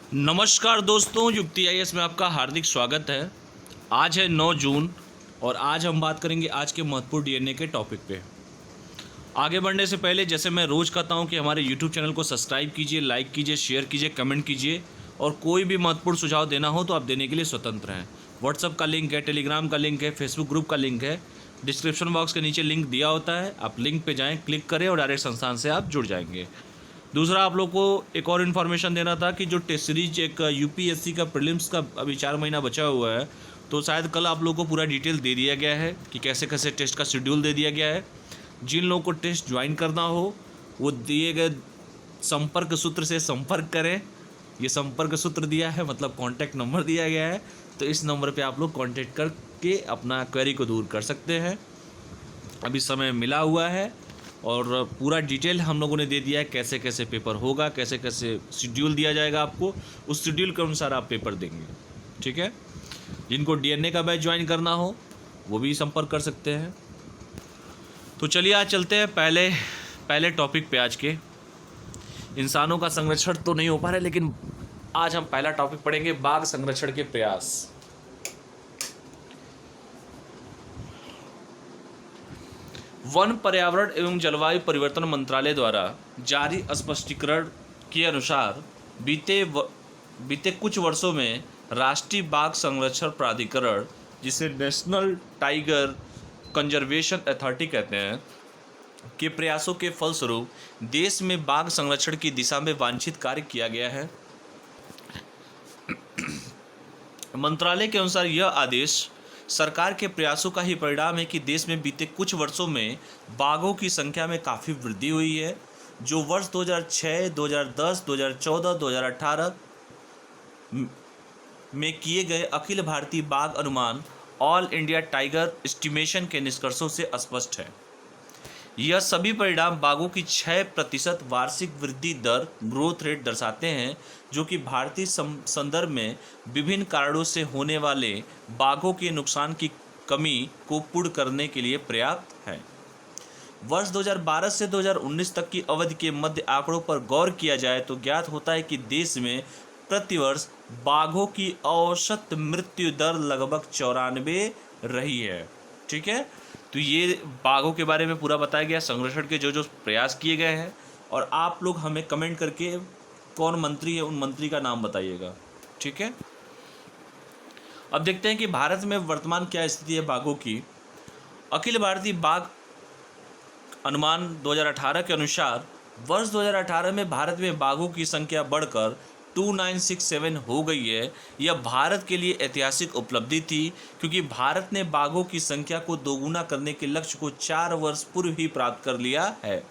नमस्कार दोस्तों, युक्ति आईएएस में आपका हार्दिक स्वागत है। आज है 9 जून और आज हम बात करेंगे आज के महत्वपूर्ण डीएनए के टॉपिक पे। आगे बढ़ने से पहले जैसे मैं रोज़ कहता हूं कि हमारे यूट्यूब चैनल को सब्सक्राइब कीजिए, लाइक कीजिए, शेयर कीजिए, कमेंट कीजिए और कोई भी महत्वपूर्ण सुझाव देना हो तो आप देने के लिए स्वतंत्र हैं। व्हाट्सअप का लिंक है, टेलीग्राम का लिंक है, फेसबुक ग्रुप का लिंक है, डिस्क्रिप्शन बॉक्स के नीचे लिंक दिया होता है। आप लिंक पे जाएँ, क्लिक करें और डायरेक्ट संस्थान से आप जुड़ जाएंगे। दूसरा, आप लोग को एक और इन्फॉर्मेशन देना था कि जो टेस्ट सीरीज एक यूपीएससी का प्रीलिम्स का अभी 4 महीना बचा हुआ है, तो शायद कल आप लोगों को पूरा डिटेल दे दिया गया है कि कैसे कैसे टेस्ट का शेड्यूल दे दिया गया है। जिन लोगों को टेस्ट ज्वाइन करना हो वो दिए गए संपर्क सूत्र से संपर्क करें। ये संपर्क सूत्र दिया है, मतलब कॉन्टैक्ट नंबर दिया गया है, तो इस नंबर पे आप लोग कॉन्टैक्ट करके अपना क्वेरी को दूर कर सकते हैं। अभी समय मिला हुआ है और पूरा डिटेल हम लोगों ने दे दिया है, कैसे कैसे पेपर होगा, कैसे कैसे शेड्यूल दिया जाएगा आपको, उस शेड्यूल के अनुसार आप पेपर देंगे। ठीक है। जिनको डीएनए का बैच ज्वाइन करना हो वो भी संपर्क कर सकते हैं। तो चलिए आज चलते हैं पहले टॉपिक पे। आज के इंसानों का संरक्षण तो नहीं हो पा रहा है, लेकिन आज हम पहला टॉपिक पढ़ेंगे, बाघ संरक्षण के प्रयास। वन, पर्यावरण एवं जलवायु परिवर्तन मंत्रालय द्वारा जारी स्पष्टीकरण के अनुसार बीते कुछ वर्षों में राष्ट्रीय बाघ संरक्षण प्राधिकरण, जिसे नेशनल टाइगर कंजर्वेशन अथॉरिटी कहते हैं, के प्रयासों के फलस्वरूप देश में बाघ संरक्षण की दिशा में वांछित कार्य किया गया है। मंत्रालय के अनुसार यह आदेश सरकार के प्रयासों का ही परिणाम है कि देश में बीते कुछ वर्षों में बाघों की संख्या में काफ़ी वृद्धि हुई है, जो वर्ष 2006, 2010, 2014, 2018 में किए गए अखिल भारतीय बाघ अनुमान ऑल इंडिया टाइगर एस्टिमेशन के निष्कर्षों से स्पष्ट है। यह सभी परिणाम बाघों की 6% वार्षिक वृद्धि दर ग्रोथ रेट दर्शाते हैं, जो कि भारतीय संदर्भ में विभिन्न कारणों से होने वाले बाघों के नुकसान की कमी को पूर्ण करने के लिए पर्याप्त है। वर्ष 2012 से 2019 तक की अवधि के मध्य आंकड़ों पर गौर किया जाए तो ज्ञात होता है कि देश में प्रतिवर्ष बाघों की औसत मृत्यु दर लगभग 94 रही है। ठीक है। तो ये बाघों के बारे में पूरा बताया गया, संरक्षण के जो जो प्रयास किए गए हैं, और आप लोग हमें कमेंट करके कौन मंत्री है उन मंत्री का नाम बताइएगा। ठीक है। अब देखते हैं कि भारत में वर्तमान क्या स्थिति है बाघों की। अखिल भारतीय बाघ अनुमान 2018 के अनुसार वर्ष 2018 में भारत में बाघों की संख्या बढ़कर 2967 हो गई है। यह भारत के लिए ऐतिहासिक उपलब्धि थी, क्योंकि भारत ने बाघों की संख्या को दोगुना करने के लक्ष्य को 4 वर्ष पूर्व ही प्राप्त कर लिया है।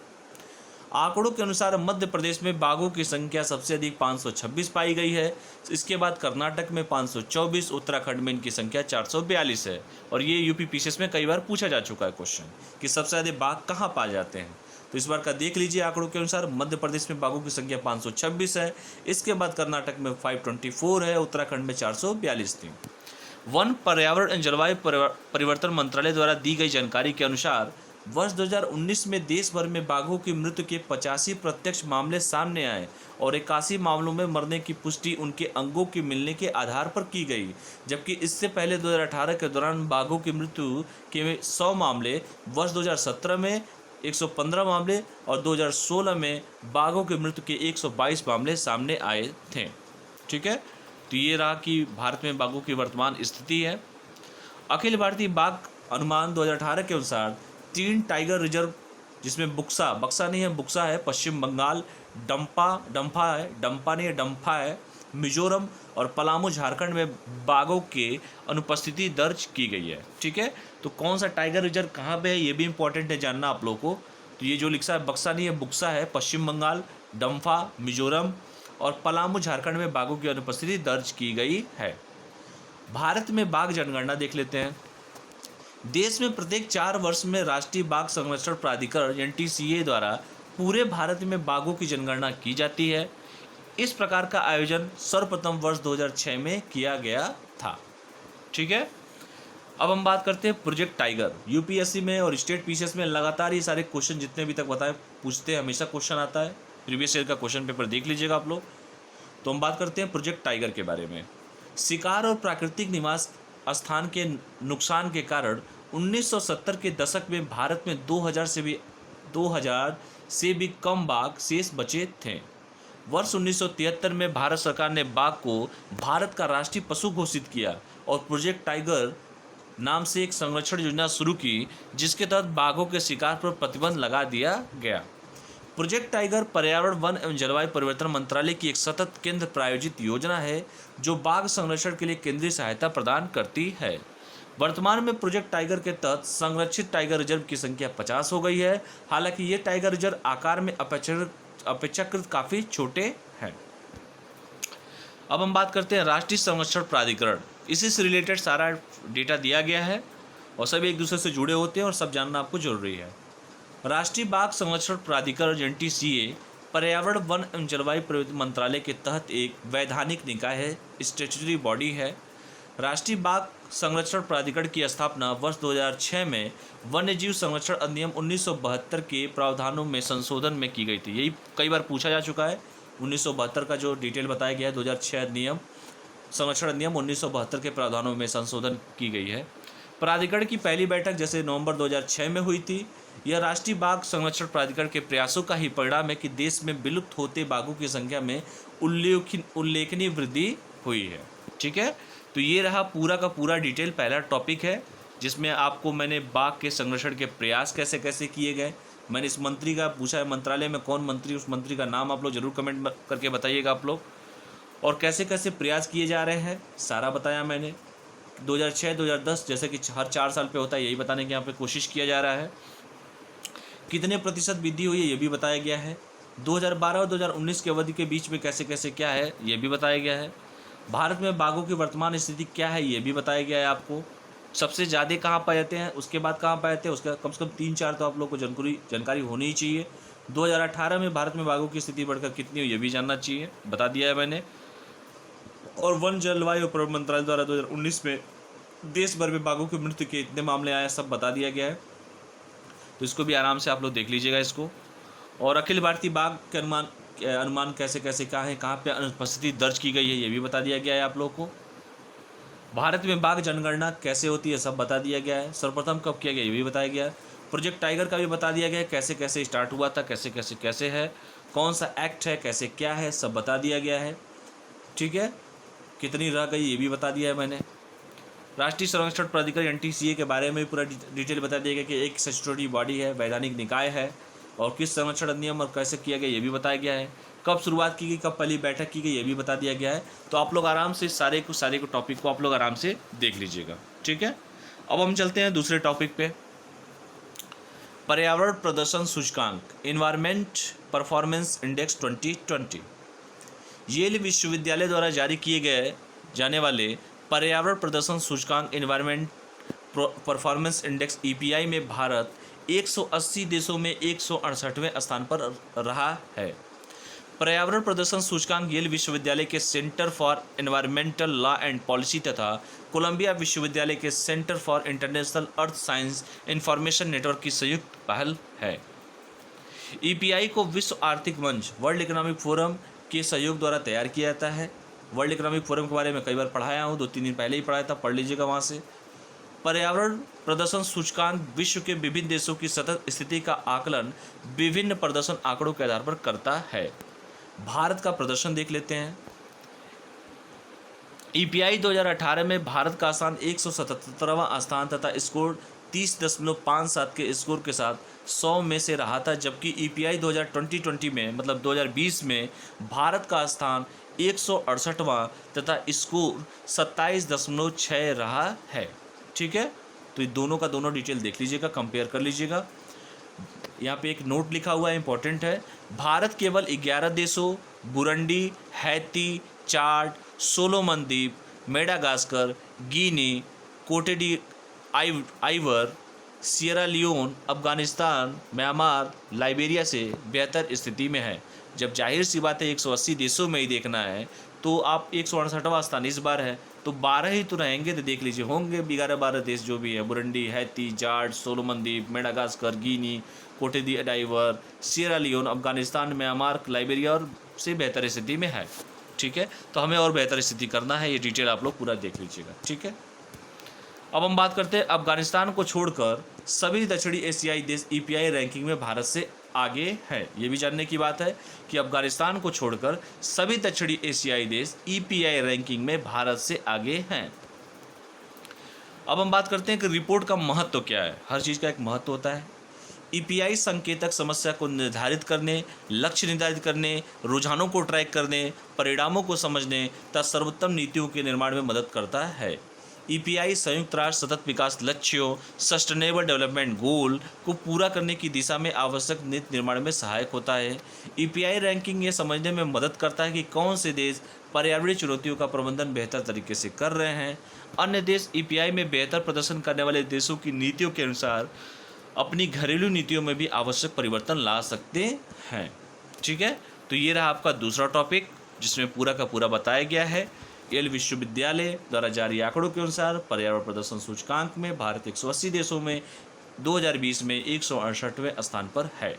आंकड़ों के अनुसार मध्य प्रदेश में बाघों की संख्या सबसे अधिक 526 पाई गई है। इसके बाद कर्नाटक में 524, उत्तराखंड में इनकी संख्या 442 है। और ये यूपी पीसीएस में कई बार पूछा जा चुका है क्वेश्चन कि सबसे ज़्यादा बाघ कहाँ पाए जाते हैं। तो इस बार का देख लीजिए, आंकड़ों के अनुसार मध्य प्रदेश में बाघों की संख्या 526 है। इसके बाद कर्नाटक में 524 है, उत्तराखंड में 442 थी। वन, पर्यावरण एवं जलवायु परिवर्तन मंत्रालय द्वारा दी गई जानकारी के अनुसार वर्ष 2019 में देश भर में बाघों की मृत्यु के 85 प्रत्यक्ष मामले सामने आए और 81 मामलों में मरने की पुष्टि उनके अंगों के मिलने के आधार पर की गई, जबकि इससे पहले 2018 के दौरान बाघों की मृत्यु के 100 मामले, वर्ष 2017 में 115 मामले और 2016 में बाघों की मृत्यु के 122 मामले सामने आए थे। ठीक है। तो ये रहा कि भारत में बाघों की वर्तमान स्थिति है। अखिल भारतीय बाघ अनुमान 2018 के अनुसार 3 टाइगर रिजर्व, जिसमें बक्सा नहीं है, बुक्सा है, पश्चिम बंगाल, डम्फा है, मिजोरम और पलामू झारखंड में बाघों के अनुपस्थिति दर्ज की गई है। ठीक है। तो कौन सा टाइगर रिजर्व कहाँ पे है ये भी इंपॉर्टेंट है जानना आप लोगों को। तो ये जो लिखा है बक्सा नहीं है, बुक्सा है, पश्चिम बंगाल, डम्फा, मिजोरम और पलामू झारखंड में बाघों की अनुपस्थिति दर्ज की गई है। भारत में बाघ जनगणना देख लेते हैं। देश में प्रत्येक 4 वर्ष में राष्ट्रीय बाघ संरक्षण प्राधिकरण एनटीसीए द्वारा पूरे भारत में बाघों की जनगणना की जाती है। इस प्रकार का आयोजन सर्वप्रथम वर्ष 2006 में किया गया था। ठीक है। अब हम बात करते हैं प्रोजेक्ट टाइगर। यूपीएससी में और स्टेट पीसीएस में लगातार ये सारे क्वेश्चन जितने भी तक बताए पूछते हैं, हमेशा क्वेश्चन आता है। प्रीवियस ईयर का क्वेश्चन पेपर देख लीजिएगा आप लोग। तो हम बात करते हैं प्रोजेक्ट टाइगर के बारे में। शिकार और प्राकृतिक निवास स्थान के नुकसान के कारण 1970 के दशक में भारत में 2000 से भी कम बाघ शेष बचे थे। वर्ष 1973 में भारत सरकार ने बाघ को भारत का राष्ट्रीय पशु घोषित किया और प्रोजेक्ट टाइगर नाम से एक संरक्षण योजना शुरू की, जिसके तहत बाघों के शिकार पर प्रतिबंध लगा दिया गया। प्रोजेक्ट टाइगर पर्यावरण, वन एवं जलवायु परिवर्तन मंत्रालय की एक सतत केंद्र प्रायोजित योजना है जो बाघ संरक्षण के लिए केंद्रीय सहायता प्रदान करती है। वर्तमान में प्रोजेक्ट टाइगर के तहत संरक्षित टाइगर रिजर्व की संख्या 50 हो गई है। हालांकि ये टाइगर रिजर्व आकार में अपेक्षाकृत काफ़ी छोटे हैं। अब हम बात करते हैं राष्ट्रीय संरक्षण प्राधिकरण। इसी से रिलेटेड सारा डेटा दिया गया है और सभी एक दूसरे से जुड़े होते हैं और सब जानना आपको जरूरी है। राष्ट्रीय बाघ संरक्षण प्राधिकरण (NTCA) पर्यावरण, वन एवं जलवायु परिवर्तन मंत्रालय के तहत एक वैधानिक निकाय है, स्टैट्यूटरी बॉडी है। राष्ट्रीय बाघ संरक्षण प्राधिकरण की स्थापना वर्ष 2006 में वन्यजीव संरक्षण अधिनियम 1972 के प्रावधानों में संशोधन में की गई थी। यही कई बार पूछा जा चुका है। 1972 का जो डिटेल बताया गया है, 2006 अधिनियम, संरक्षण अधिनियम 1972 के प्रावधानों में संशोधन की गई है। प्राधिकरण की पहली बैठक जैसे नवंबर 2006 में हुई थी। यह राष्ट्रीय बाघ संरक्षण प्राधिकरण के प्रयासों का ही परिणाम है कि देश में विलुप्त होते बाघों की संख्या में उल्लेखनीय वृद्धि हुई है। ठीक है, तो ये रहा पूरा का पूरा डिटेल पहला टॉपिक है, जिसमें आपको मैंने बाघ के संरक्षण के प्रयास कैसे कैसे किए गए, मैंने इस मंत्री का पूछा है, मंत्रालय में कौन मंत्री, उस मंत्री का नाम आप लोग जरूर कमेंट करके बताइएगा आप लोग, और कैसे कैसे प्रयास किए जा रहे हैं सारा बताया मैंने। 2006-2010 जैसे कि हर 4 साल पे होता है, यही बताने की यहाँ पे कोशिश किया जा रहा है। कितने प्रतिशत वृद्धि हुई है ये भी बताया गया है। 2012 और 2019 की अवधि के बीच में कैसे कैसे क्या है ये भी बताया गया है। भारत में बाघों की वर्तमान स्थिति क्या है ये भी बताया गया है आपको। सबसे ज़्यादा कहाँ पाए जाते हैं, उसके बाद कहाँ पाए जाते हैं, उसका कम से कम 3-4 तो आप लोग को जानकारी होनी ही चाहिए। 2018 में भारत में बाघों की स्थिति बढ़कर कितनी हुई ये भी जानना चाहिए, बता दिया है मैंने। और वन जलवायु परिवर्तन मंत्रालय द्वारा 2019 में देश भर में बाघों की मृत्यु के इतने मामले आए, सब बता दिया गया है। तो इसको भी आराम से आप लोग देख लीजिएगा इसको। और अखिल भारतीय बाघ के अनुमान कैसे कैसे कहाँ पे अनुपस्थिति दर्ज की गई है ये भी बता दिया गया है आप लोग को। भारत में बाघ जनगणना कैसे होती है सब बता दिया गया है। सर्वप्रथम कब किया गया ये भी बताया गया है। प्रोजेक्ट टाइगर का भी बता दिया गया है, कैसे कैसे स्टार्ट हुआ था, कैसे कैसे कैसे है, कौन सा एक्ट है, कैसे क्या है, सब बता दिया गया है। ठीक है, कितनी रह गई ये भी बता दिया है मैंने। राष्ट्रीय संरक्षण प्राधिकरण (NTCA) के बारे में पूरा डिटेल बता दिया गया कि एक स्टैट्यूटरी बॉडी है, वैधानिक निकाय है, और किस संरक्षण अधिनियम और कैसे किया गया ये भी बताया गया है। कब शुरुआत की गई, कब पहली बैठक की गई ये भी बता दिया गया है। तो आप लोग आराम से सारे को टॉपिक को आप लोग आराम से देख लीजिएगा। ठीक है, अब हम चलते हैं दूसरे टॉपिक पे। पर्यावरण प्रदर्शन सूचकांक एनवायरमेंट परफॉर्मेंस इंडेक्स 2020 येल विश्वविद्यालय द्वारा जारी किए गए जाने वाले पर्यावरण प्रदर्शन सूचकांक एनवायरमेंट परफॉर्मेंस इंडेक्स (EPI) में भारत 180 देशों में 168वें स्थान पर रहा है। पर्यावरण प्रदर्शन सूचकांक येल विश्वविद्यालय के centre for environmental law and policy तथा कोलंबिया विश्वविद्यालय के centre for international earth science information network की संयुक्त पहल है। EPI को विश्व आर्थिक मंच वर्ल्ड इकोनॉमिक फोरम के सहयोग द्वारा तैयार किया जाता है। वर्ल्ड इकोनॉमिक फोरम के बारे में कई बार पढ़ाया हूँ, 2-3 दिन पहले ही पढ़ाया था, पढ़ लीजिएगा वहाँ से। पर्यावरण प्रदर्शन सूचकांक विश्व के विभिन्न देशों की सतत स्थिति का आकलन विभिन्न प्रदर्शन आंकड़ों के आधार पर करता है। भारत का प्रदर्शन देख लेते हैं। EPI 2018 में भारत का स्थान 177वां स्थान तथा स्कोर 30.57 के स्कोर के साथ 100 में से रहा था, जबकि EPI 2020 में मतलब 2020 में भारत का स्थान 168वां तथा स्कोर 27.6 रहा है। ठीक है, तो ये दोनों का दोनों डिटेल देख लीजिएगा, कंपेयर कर लीजिएगा। यहाँ पे एक नोट लिखा हुआ है, इंपॉर्टेंट है। भारत केवल 11 देशों बुरुंडी, हैती, चाड, सोलोमन द्वीप, Madagascar, Guinea, Cote d' Ivoire, Sierra Leone, Afghanistan, Myanmar, Liberia से बेहतर स्थिति में है। जब जाहिर सी बात है 180 देशों में ही देखना है तो आप 168वां स्थान इस बार है, तो 12 ही तो रहेंगे, तो देख लीजिए होंगे 11-12 देश जो भी है, बुरुंडी, हैती, चाड, सोलोमन द्वीप, Madagascar, Guinea, Cote d' Ivoire, Sierra Leone, Afghanistan, Myanmar, Liberia और से बेहतर स्थिति में है। ठीक है, तो हमें और बेहतर स्थिति करना है, ये डिटेल आप लोग पूरा देख लीजिएगा। ठीक है, अब हम बात करते हैं अफगानिस्तान को छोड़कर सभी दक्षिणी एशियाई देश ईपीआई रैंकिंग में भारत से आगे हैं। ये भी जानने की बात है कि अफगानिस्तान को छोड़कर सभी दक्षिणी एशियाई देश ईपीआई रैंकिंग में भारत से आगे हैं। अब हम बात करते हैं कि रिपोर्ट का महत्व क्या है। हर चीज़ का एक महत्व होता है। ईपीआई संकेतक समस्या को निर्धारित करने, लक्ष्य निर्धारित करने, रुझानों को ट्रैक करने, परिणामों को समझने तथा सर्वोत्तम नीतियों के निर्माण में मदद करता है। ईपीआई संयुक्त राष्ट्र सतत विकास लक्ष्यों सस्टेनेबल डेवलपमेंट गोल को पूरा करने की दिशा में आवश्यक नीति निर्माण में सहायक होता है। ईपीआई रैंकिंग ये समझने में मदद करता है कि कौन से देश पर्यावरणीय चुनौतियों का प्रबंधन बेहतर तरीके से कर रहे हैं। अन्य देश ईपीआई में बेहतर प्रदर्शन करने वाले देशों की नीतियों के अनुसार अपनी घरेलू नीतियों में भी आवश्यक परिवर्तन ला सकते हैं। ठीक है, तो ये रहा आपका दूसरा टॉपिक, जिसमें पूरा का पूरा बताया गया है। येल विश्वविद्यालय द्वारा जारी आंकड़ों के अनुसार पर्यावरण प्रदर्शन सूचकांक में भारत 180 देशों में 2020 में 168वें स्थान पर है।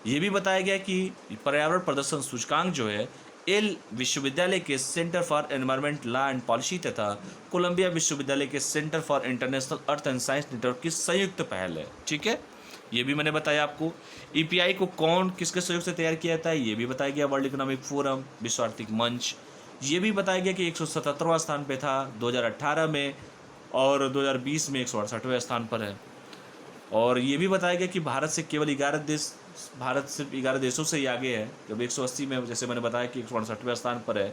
ये भी बताया गया कि पर्यावरण प्रदर्शन सूचकांक जो है येल विश्वविद्यालय के centre for environment law and policy तथा कोलंबिया विश्वविद्यालय के centre for international earth and science network की संयुक्त पहल है। ठीक है, ये भी मैंने बताया आपको। ईपीआई को कौन किसके सहयोग से तैयार किया जाता है, ये भी बताया गया। वर्ल्ड इकोनॉमिक फोरम, विश्व आर्थिक मंच। ये भी बताया गया कि 177वां स्थान पे था 2018 में और 2020 में 168वें स्थान पर है। और ये भी बताया गया कि भारत से केवल 11 देश, भारत सिर्फ 11 देशों से ही आगे है। जब 180 में, जैसे मैंने बताया कि 168वें स्थान पर है,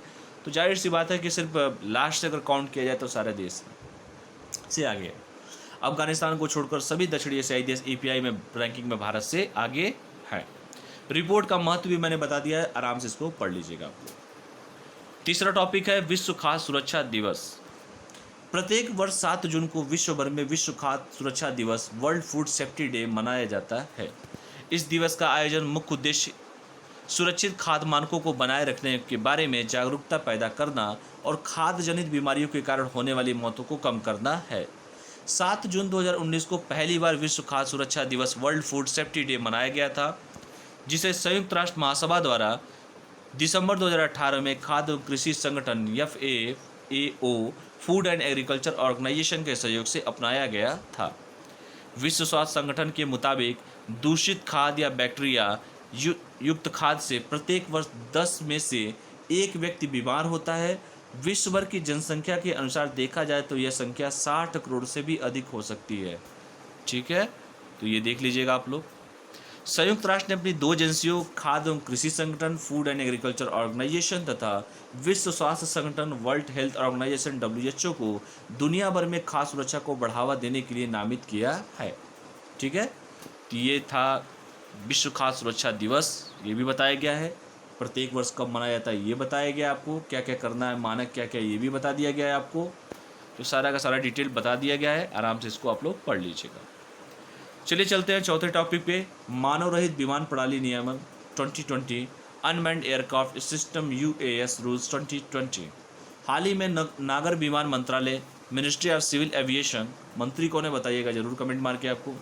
तो जाहिर सी बात है कि सिर्फ लास्ट से अगर काउंट किया जाए तो सारे देश से आगे है। अफगानिस्तान को छोड़कर सभी दक्षिणी एशियाई देश ईपीआई में रैंकिंग में भारत से आगे है। रिपोर्ट का महत्व भी मैंने बता दिया है, आराम से इसको पढ़ लीजिएगा। तीसरा टॉपिक है विश्व खाद्य सुरक्षा दिवस। प्रत्येक वर्ष 7 जून को विश्व भर में विश्व खाद्य सुरक्षा दिवस वर्ल्ड फूड सेफ्टी डे मनाया जाता है। इस दिवस का आयोजन मुख्य उद्देश्य सुरक्षित खाद्य मानकों को बनाए रखने के बारे में जागरूकता पैदा करना और खाद्य जनित बीमारियों के कारण होने वाली मौतों को कम करना है। 7 जून 2019 को पहली बार विश्व खाद्य सुरक्षा दिवस वर्ल्ड फूड सेफ्टी डे मनाया गया था, जिसे संयुक्त राष्ट्र महासभा द्वारा दिसंबर 2018 में खाद्य और कृषि संगठन FAO Food and Agriculture Organisation के सहयोग से अपनाया गया था। विश्व स्वास्थ्य संगठन के मुताबिक दूषित खाद्य या बैक्टीरिया युक्त खाद्य से प्रत्येक वर्ष 10 में से 1 व्यक्ति बीमार होता है। विश्व भर की जनसंख्या के अनुसार देखा जाए तो यह संख्या 60 करोड़ से भी अधिक हो सकती है। ठीक है, तो ये देख लीजिएगा आप लोग। संयुक्त राष्ट्र ने अपनी 2 एजेंसियों खाद्य एवं कृषि संगठन फूड एंड एग्रीकल्चर ऑर्गेनाइजेशन तथा विश्व स्वास्थ्य संगठन वर्ल्ड हेल्थ ऑर्गेनाइजेशन WHO को दुनिया भर में खाद्य सुरक्षा को बढ़ावा देने के लिए नामित किया है। ठीक है, तो ये था विश्व खाद्य सुरक्षा दिवस। ये भी बताया गया है प्रत्येक वर्ष कब मनाया जाता है, ये बताया गया आपको। क्या क्या करना है, मानक क्या क्या, ये भी बता दिया गया है आपको। तो सारा का सारा डिटेल बता दिया गया है, आराम से इसको आप लोग पढ़ लीजिएगा। चलिए चलते हैं चौथे टॉपिक पे, मानव रहित विमान प्रणाली नियमन 2020 unmanned aircraft system UAS rules 2020। हाल ही में नागर विमान मंत्रालय मिनिस्ट्री ऑफ सिविल एविएशन, मंत्री कौन है बताइएगा जरूर कमेंट मार के आपको,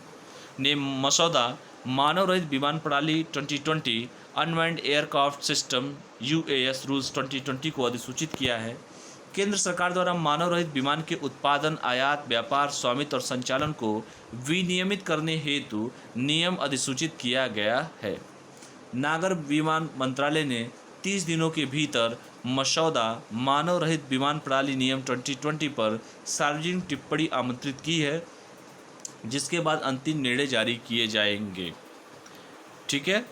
ने मसौदा मानव रहित विमान प्रणाली 2020 unmanned aircraft system UAS rules 2020 को अधिसूचित किया है। केंद्र सरकार द्वारा मानव रहित विमान के उत्पादन, आयात, व्यापार, स्वामित्व और संचालन को विनियमित करने हेतु नियम अधिसूचित किया गया है। नागर विमान मंत्रालय ने 30 दिनों के भीतर मसौदा मानव रहित विमान प्रणाली नियम 2020 पर सार्वजनिक टिप्पणी आमंत्रित की है, जिसके बाद अंतिम निर्णय जारी किए जाएंगे। ठीक है,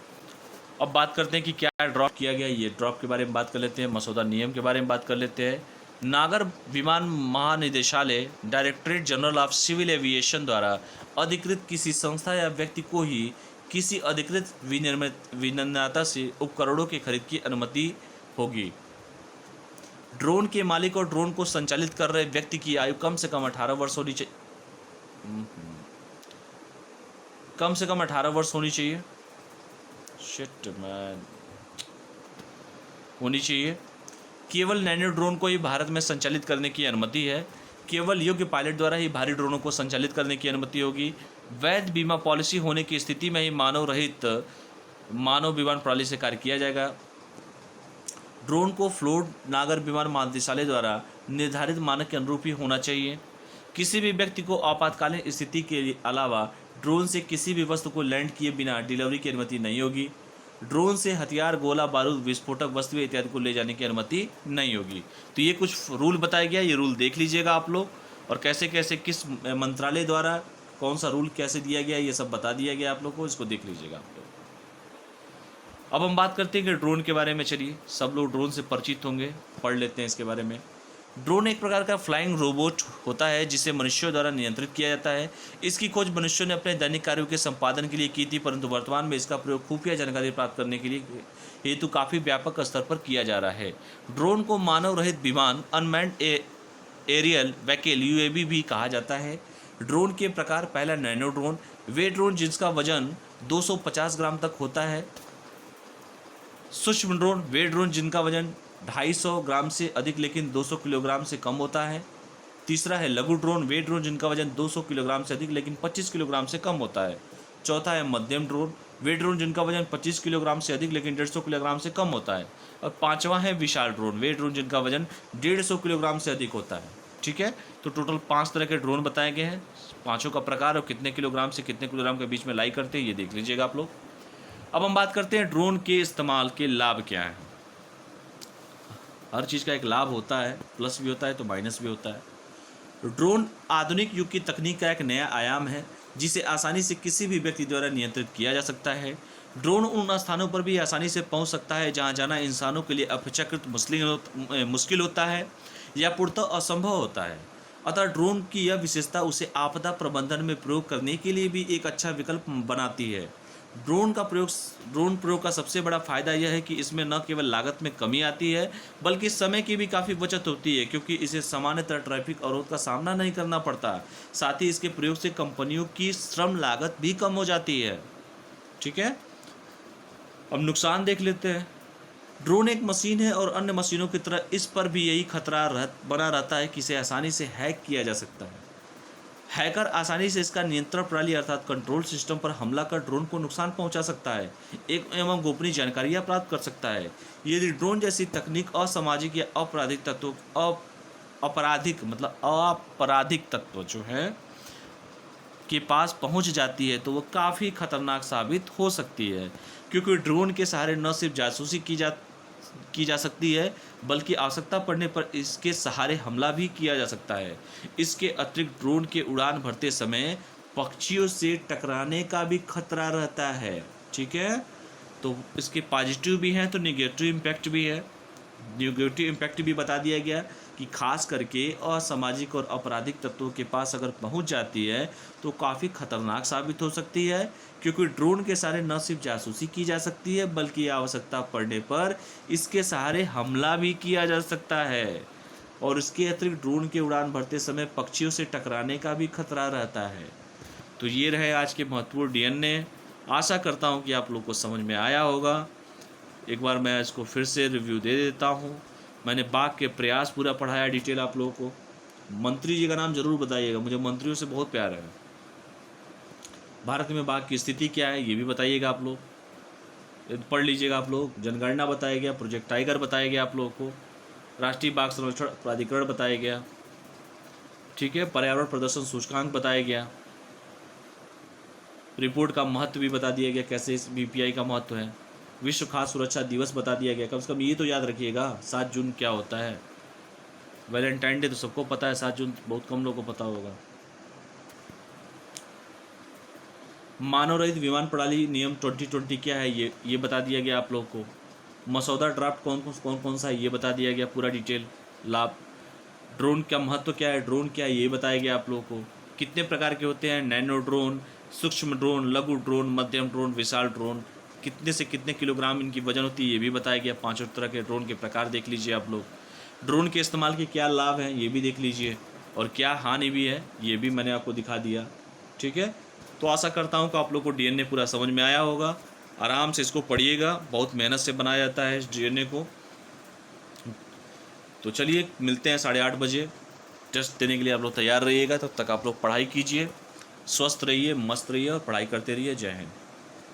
अब बात करते हैं कि क्या ड्रॉप किया गया, ये ड्रॉप के बारे में बात कर लेते हैं, मसौदा नियम के बारे में बात कर लेते हैं। नागर विमान महानिदेशालय Directorate General of Civil Aviation द्वारा अधिकृत किसी संस्था या व्यक्ति को ही किसी अधिकृत विनिर्माता से उपकरणों की खरीद की अनुमति होगी। ड्रोन के मालिक और ड्रोन को संचालित कर रहे व्यक्ति की आयु कम से कम 18 वर्ष होनी चाहिए। कम से कम 18 वर्ष होनी चाहिए। शिट मैन, होनी चाहिए। केवल नैनो ड्रोन को ही भारत में संचालित करने की अनुमति है। केवल योग्य पायलट द्वारा ही भारी ड्रोनों को संचालित करने की अनुमति होगी। वैध बीमा पॉलिसी होने की स्थिति में ही मानव रहित मानव विमान प्रणाली से कार्य किया जाएगा। ड्रोन को फ्लोट नागर विमान महानिदेशालय द्वारा निर्धारित मानक के अनुरूप ही होना चाहिए। किसी भी व्यक्ति को आपातकालीन स्थिति के अलावा ड्रोन से किसी भी वस्तु को लैंड किए बिना डिलीवरी की अनुमति नहीं होगी। ड्रोन से हथियार, गोला बारूद, विस्फोटक वस्तुएं इत्यादि को ले जाने की अनुमति नहीं होगी। तो ये कुछ रूल बताया गया, ये रूल देख लीजिएगा आप लोग, और कैसे कैसे किस मंत्रालय द्वारा कौन सा रूल कैसे दिया गया ये सब बता दिया गया आप लोग को, इसको देख लीजिएगा आप लोग। अब हम बात करते हैं कि ड्रोन के बारे में। चलिए, सब लोग ड्रोन से परिचित होंगे, पढ़ लेते हैं इसके बारे में। ड्रोन एक प्रकार का फ्लाइंग रोबोट होता है जिसे मनुष्यों द्वारा नियंत्रित किया जाता है। इसकी खोज मनुष्यों ने अपने दैनिक कार्यों के संपादन के लिए की थी, परंतु वर्तमान में इसका प्रयोग खुफिया जानकारी प्राप्त करने के लिए हेतु काफ़ी व्यापक स्तर पर किया जा रहा है। ड्रोन को मानव रहित विमान, अनमैन्ड एरियल व्हीकल UAV भी कहा जाता है। ड्रोन के प्रकार: पहला, नैनो ड्रोन, वे ड्रोन जिसका वजन 250 ग्राम तक होता है। सूक्ष्म ड्रोन, वे ड्रोन जिनका वजन 250 ग्राम से अधिक लेकिन 200 किलोग्राम से कम होता है। तीसरा है लघु ड्रोन, वे ड्रोन जिनका वजन 200 किलोग्राम से अधिक लेकिन 25 किलोग्राम से कम होता है। चौथा है मध्यम ड्रोन, वे ड्रोन जिनका वजन 25 किलोग्राम से अधिक लेकिन 150 किलोग्राम से कम होता है। और पांचवा है विशाल ड्रोन, वे ड्रोन जिनका वजन 150 किलोग्राम से अधिक होता है। ठीक है, तो टोटल 5 तरह के ड्रोन बताए गए हैं। पाँचों का प्रकार और कितने किलोग्राम से कितने किलोग्राम के बीच में लाई करते हैं ये देख लीजिएगा आप लोग। अब हम बात करते हैं ड्रोन के इस्तेमाल के लाभ क्या हैं। हर चीज़ का एक लाभ होता है, प्लस भी होता है तो माइनस भी होता है। ड्रोन आधुनिक युग की तकनीक का एक नया आयाम है जिसे आसानी से किसी भी व्यक्ति द्वारा नियंत्रित किया जा सकता है। ड्रोन उन स्थानों पर भी आसानी से पहुंच सकता है जहां जाना इंसानों के लिए अपेक्षाकृत मुश्किल होता है या पूर्णतः असंभव होता है। अतः ड्रोन की यह विशेषता उसे आपदा प्रबंधन में प्रयोग करने के लिए भी एक अच्छा विकल्प बनाती है। ड्रोन प्रयोग का सबसे बड़ा फायदा यह है कि इसमें न केवल लागत में कमी आती है बल्कि समय की भी काफ़ी बचत होती है, क्योंकि इसे सामान्यतः ट्रैफिक अवरोध का सामना नहीं करना पड़ता। साथ ही इसके प्रयोग से कंपनियों की श्रम लागत भी कम हो जाती है। ठीक है, अब नुकसान देख लेते हैं। ड्रोन एक मशीन है और अन्य मशीनों की तरह इस पर भी यही खतरा बना रहता है कि इसे आसानी से हैक किया जा सकता है। हैकर आसानी से इसका नियंत्रण प्रणाली अर्थात कंट्रोल सिस्टम पर हमला कर ड्रोन को नुकसान पहुंचा सकता है एवं गोपनीय जानकारियां प्राप्त कर सकता है। यदि ड्रोन जैसी तकनीक असामाजिक या आपराधिक तत्व जो है के पास पहुंच जाती है तो वो काफ़ी खतरनाक साबित हो सकती है, क्योंकि ड्रोन के सहारे न सिर्फ जासूसी की जा सकती है बल्कि आवश्यकता पड़ने पर इसके सहारे हमला भी किया जा सकता है। इसके अतिरिक्त ड्रोन के उड़ान भरते समय पक्षियों से टकराने का भी खतरा रहता है। ठीक है, तो इसके पॉजिटिव भी हैं तो नेगेटिव इम्पैक्ट भी है। नेगेटिव इम्पैक्ट भी बता दिया गया कि खास करके असामाजिक और आपराधिक तत्वों के पास अगर पहुंच जाती है तो काफ़ी खतरनाक साबित हो सकती है, क्योंकि ड्रोन के सहारे न सिर्फ जासूसी की जा सकती है बल्कि आवश्यकता पड़ने पर इसके सहारे हमला भी किया जा सकता है। और इसके अतिरिक्त ड्रोन के उड़ान भरते समय पक्षियों से टकराने का भी खतरा रहता है। तो ये रहे आज के महत्वपूर्ण DNA। आशा करता हूँ कि आप लोग को समझ में आया होगा। एक बार मैं इसको फिर से रिव्यू दे देता हूँ। मैंने बाघ के प्रयास पूरा पढ़ाया डिटेल आप लोगों को। मंत्री जी का नाम जरूर बताइएगा, मुझे मंत्रियों से बहुत प्यार है। भारत में बाघ की स्थिति क्या है ये भी बताइएगा आप लोग, पढ़ लीजिएगा आप लोग। जनगणना बताया गया, प्रोजेक्ट टाइगर बताया गया आप लोगों को, राष्ट्रीय बाघ संरक्षण प्राधिकरण बताया गया। ठीक है, पर्यावरण प्रदर्शन सूचकांक बताया गया, रिपोर्ट का महत्व भी बता दिया गया, कैसे इस BPI का महत्व है। विश्व खाद्य सुरक्षा दिवस बता दिया गया। कम से कम ये तो याद रखिएगा 7 जून क्या होता है। वैलेंटाइन डे तो सबको पता है, 7 जून बहुत कम लोगों को पता होगा। मानव रहित विमान प्रणाली नियम 2020 क्या है ये बता दिया गया आप लोगों को। मसौदा ड्राफ्ट कौन कौन सा है ये बता दिया गया पूरा डिटेल लाभ। ड्रोन का महत्व क्या है, ड्रोन क्या है ये बताया गया आप लोगों को। कितने प्रकार के होते हैं, नैनो ड्रोन, सूक्ष्म ड्रोन, लघु ड्रोन, मध्यम ड्रोन, विशाल ड्रोन, कितने से कितने किलोग्राम इनकी वजन होती है ये भी बताया गया। 5 तरह के ड्रोन के प्रकार देख लीजिए आप लोग। ड्रोन के इस्तेमाल के क्या लाभ हैं ये भी देख लीजिए, और क्या हानि भी है ये भी मैंने आपको दिखा दिया। ठीक है, तो आशा करता हूँ कि आप लोग को DNA पूरा समझ में आया होगा। आराम से इसको पढ़िएगा, बहुत मेहनत से बनाया जाता है इस DNA को। तो चलिए मिलते हैं 8:30 बजे। टेस्ट देने के लिए आप लोग तैयार रहिएगा। तब तक आप लोग पढ़ाई कीजिए, स्वस्थ रहिए, मस्त रहिए और पढ़ाई करते रहिए। जय हिंद।